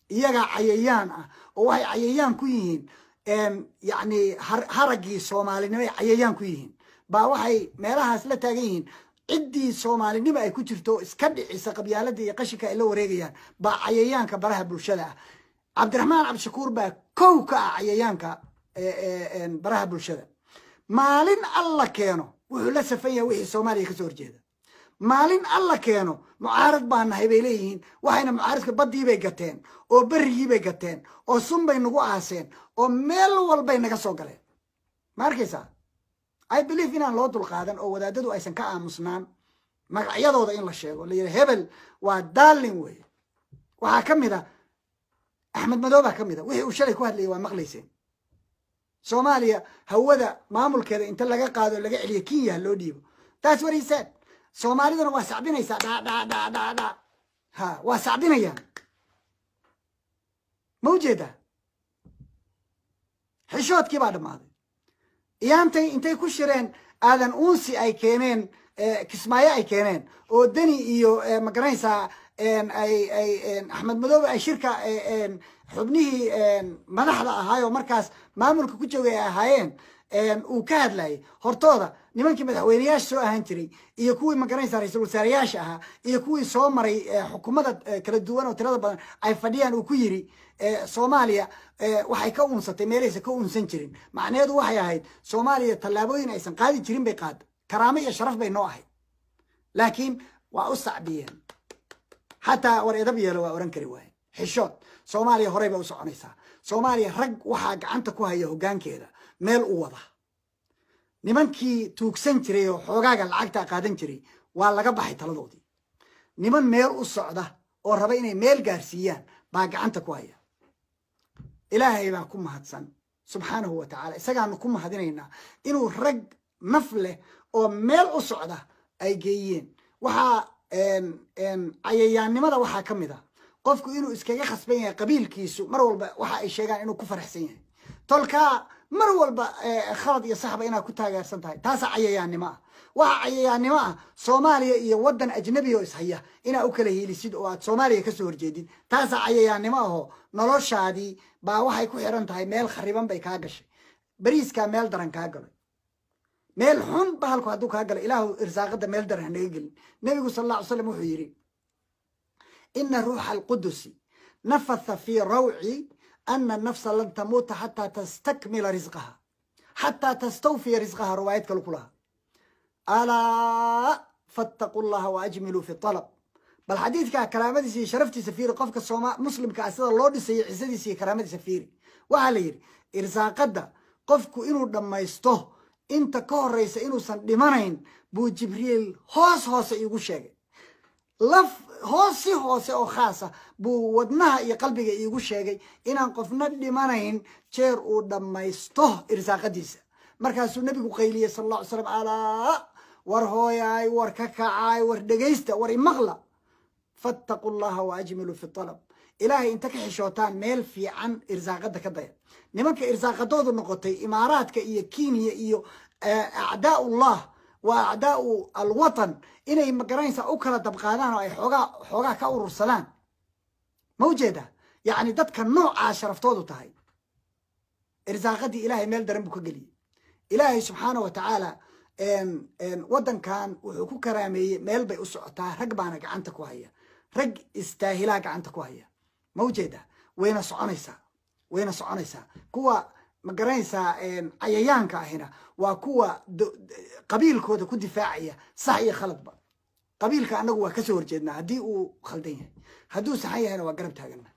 iyaga cayayaan ah oo waxay cayayaan ku yihiin yani haragii soomaalinimo ay cayayaan ku yihiin baa waxay meelahaas la taagan yihiin ciddii soomaalinimo ay ku jirto iska dhicisa qabyaalada iyo qashinka ay la wareegayaan baa cayayaanka baraha bulshada ah cabdiraxmaan cabdishakuur baa kow ka ah cayayaanka baraha bulshada maalin alla keeno wuxuu la safan yahay wixii soomaaliya kasoo horjeeda maalin alla keeno mucaarad baa nahay bay leeyihiin waxayna mucaaradka baddii bay gateen oo berrigii bay gateen oo sun bay nagu aaseen oo meel walbay naga soo galeen ma arkaysaa I believe inaan loo dulqaadan oo wadaadadu aysan ka aamusnaan magacyadooda in la sheego la yidhaha hebel waa daalin weeye waxaa ka mid a axmed madow baa ka mid a wixii uu shalay ku hadlayay waa maqlayseen soomaaliya hawada maamulkeeda inta laga qaado laga celiyo kenya loo dhiibo taas what he said soomaalidana waa sacbinaysaa dha ha waa sacbinayaan ma ujeedaa xishoodkii baa dhammaaday iyaantay intay ku shireen aadan uunsi ay keeneen kismaayo ay keeneen oo deni iyo magaranaysaa axmed madoobe ay shirka xubnihii madaxda ahaayoo markaas maamulka ku joogay ay ahaayeen uu ka hadlayay hortooda nimankii madaxweyneyaasha soo ahaan jiray iyo kuwii magaranaysaa ra-iisul wasaareyaasha ahaa iyo kuwii soo maray xukuumada kala duwan oo tirada badan ay fadhiyaan uu ku yiri soomaaliya waxay ka uunsatay meelaysa ka uunsan jirin macnaheedu waxay ahayd soomaaliya tallaabooyin aysan qaadi jirin bay qaada karaamo iyo sharaf bay noo ahayd laakiin waa u sacbiyeen xataa war edab yeelo waa oran kari waaye xishood soomaaliya horey bay u soconaysaa soomaaliya rag waxaa gacanta ku haya hoggaankeeda meel u wada nimankii tuugsan jiray oo xoogaaga lacagta qaadan jiray waa laga baxay taladoodii niman meel u socda oo raba inay meel gaarsiiyaan baa gacanta ku haya ilaahay baa ku mahadsan subxaanahu wa tacaala isagaanu ku mahadinaynaa inuu rag naf leh oo meel u socda ay geeyeen waxaa cayayaannimada waxaa ka mid a qofku inuu iskaga khasban yahay qabiilkiisu mar walba waxa ay sheegaan inuu ku faraxsan yahay tolkaa mar walba khalad iyo saxba inaad ku taageersan tahay taasaa cayayaannimo ah waxa cayayaannimo ah soomaaliya iyo waddan ajnabi oo ishaya inaad u kala hiilisid oo aad soomaaliya kasoo horjeedid taasaa cayayaannimo ahoo noloshaadii baa waxay ku xiran tahay meel khariban bay kaa gashay bariiskaa meel daran kaa galay meel xun bahalku hadduu kaa galo ilaahu irsaaqada meel daran hanaga gelin nebigu sal alla ly slam wuxuu yidhi ina ruuxa alqudusi nafatha fii rawci ana nafsa lan tamuuta xataa tastakmila risqaha xataa tastawfiya risqaha riwaayad kale ku laha alaa fattaqu llaha waajmiluu fi talab bal xadiidkaa karaamadiisa iyo sharaftiisa fiiri qofka muslimka ah sida loo dhisayo cisadiisa iyo karaamadiisa fiiri waxaa la yidhi irsaaqadda qofku inuu dhammaysto inta ka horeysa inuusan dhimanayn buu jibriil hoose iigu sheegay laf si hoose oo khaasa buu wadnaha iyo qalbiga iigu sheegay inaan qofna dhimanayn jeer uu dhammaysto irsaaqadiisa markaasuu nebigu qayliyey sal alla ly slam alaa war hooyaay war ka kacaay war dhegaysta war imaqla fattaqu llaha waajmiluu fi talab ilaahay inta ka xishootaan meel fiican irsaaqada ka daya nimanka irsaaqadoodu noqotay imaaraadka iyo kenya iyo acdaa'ullah wa acdaa'u alwatan inay magaranaysaa u kala dabqaadaan oo ay xoogaa ka urursadaan ma ujeedaa yacni dadka noocaa sharaftoodu tahay irsaaqadii ilaahay meel daran buu ka geliyey ilaahay subxaana wa tacaala waddankan wuxuu ku karaameeyey meel bay u socotaa rag baana gacanta ku haya rag istaahilaa gacanta ku haya ma ujeedaa wayna soconaysaa kuwa ma garanaysaa cayayaanka ahina waa kuwa qabiilkooda ku difaacaya sax iyo khaladba qabiilka annagu waa kasoo horjeednaa haddii uu khaldan yahay hadduu saxan yahayna waa garab taagana